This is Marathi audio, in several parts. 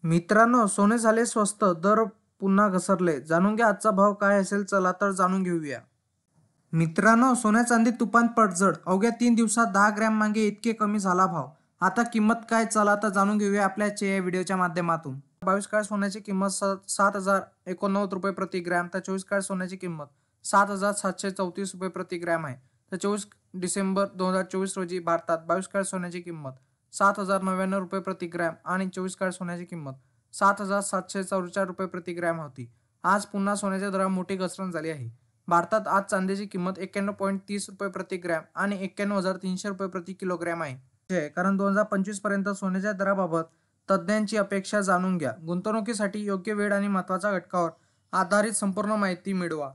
मित्रांनो, सोने झाले स्वस्त, दर पुन्हा घसरले. जाणून घ्या आजचा भाव काय असेल. चला तर जाणून घेऊया. मित्रांनो, सोन्या चांदी तुफान पडझड. अवघ्या 3 दिवसात 10 ग्रॅम मागे इतके कमी झाला भाव. आता किंमत काय, चला तर जाणून घेऊया आपल्या या व्हिडिओच्या माध्यमातून. 22 कॅरेट सोन्याची किंमत 7,089 रुपये प्रति ग्रॅम, तर 24 कॅरेट सोन्याची किंमत 7,734 रुपये प्रति ग्रॅम आहे. तर 24 डिसेंबर 2024 रोजी भारतात 22 कॅरेट सोन्याची किंमत 7,099 रुपये प्रति ग्रॅम आणि 24 कॅरेट सोन्याची किंमत 7,744 रुपये प्रति ग्रॅम होती. आज पुन्हा सोन्याच्या दरात मोठी घसरण झाली आहे. भारतात आज चांदीची किंमत 91.30 रुपये प्रति ग्रॅम आणि 91,300 रुपये प्रति किलोग्रॅम आहे. कारण 2025 पर्यंत सोन्याच्या दराबाबत तज्ज्ञांची अपेक्षा जाणून घ्या. गुंतवणुकीसाठी योग्य वेळ आणि महत्त्वाच्या घटकावर आधारित संपूर्ण माहिती मिळवा.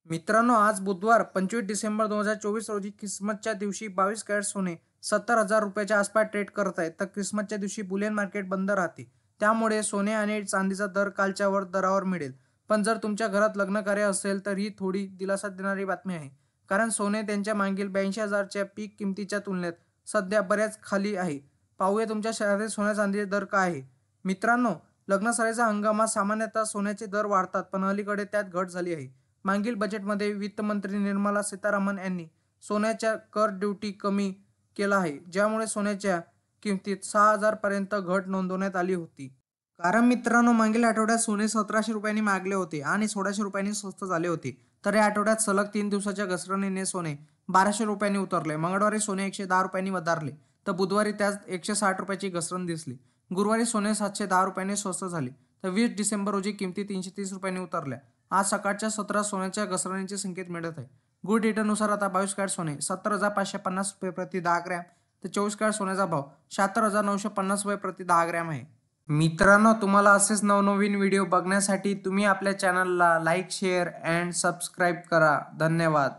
मित्रांनो, आज बुधवार 25 डिसेंबर 2024 रोजी ख्रिसमसच्या दिवशी 22 कॅरेट सोने 70,000 रुपयाच्या आसपास ट्रेड करत आहेत. तर ख्रिसमसच्या दिवशी बुलियन मार्केट बंद राहते. त्यामुळे सोने आणि चांदीचा दर कालच्या दरावर मिळेल. पण जर तुमच्या घरात लग्न कार्य असेल तर ही थोडी दिलासा देणारी बातमी आहे. कारण सोने त्यांच्या मागील 82,000च्या पीक किमतीच्या तुलनेत सध्या बऱ्याच खाली आहे. पाहूया तुमच्या शहरातील सोन्या चांदीचे दर काय आहे. मित्रांनो, लग्न सराईचा हंगामात सामान्यतः सोन्याचे दर वाढतात, पण अलीकडे त्यात घट झाली आहे. मागील बजेटमध्ये वित्तमंत्री निर्मला सीतारामन यांनी सोन्याच्या कर ड्युटी कमी केला आहे, ज्यामुळे सोन्याच्या किमतीत 6,000 पर्यंत घट नोंदवण्यात आली होती. कारण मित्रांनो, मागील आठवड्यात सोने 1,700 रुपयांनी मागले होते आणि 1,600 रुपयांनी स्वस्त झाले होते. तर या आठवड्यात सलग 3 दिवसाच्या घसरणीने सोने 1,200 रुपयांनी उतरले. मंगळवारी सोने 110 रुपयांनी वधारले, तर बुधवारी त्यात 160 रुपयाची घसरण दिसली. गुरुवारी सोने 710 रुपयांनी स्वस्त झाले, तर 20 डिसेंबर रोजी किमती 330 रुपयांनी उतरल्या. आज सकाळच्या सत्रात सोन्याच्या घसरणीचे संकेत मिळत आहे. गुड डेटानुसार आता 22 कॅरेट सोने 70,550 रुपये प्रति 10 ग्रॅम, तर 24 कॅरेट सोन्याचा भाव 76,950 रुपये प्रति 10 ग्रॅम आहे. मित्रांनो, तुम्हाला असेच नवनवीन व्हिडिओ बघण्यासाठी तुम्ही आपल्या चॅनलला लाईक, शेअर अँड सबस्क्राईब करा. धन्यवाद.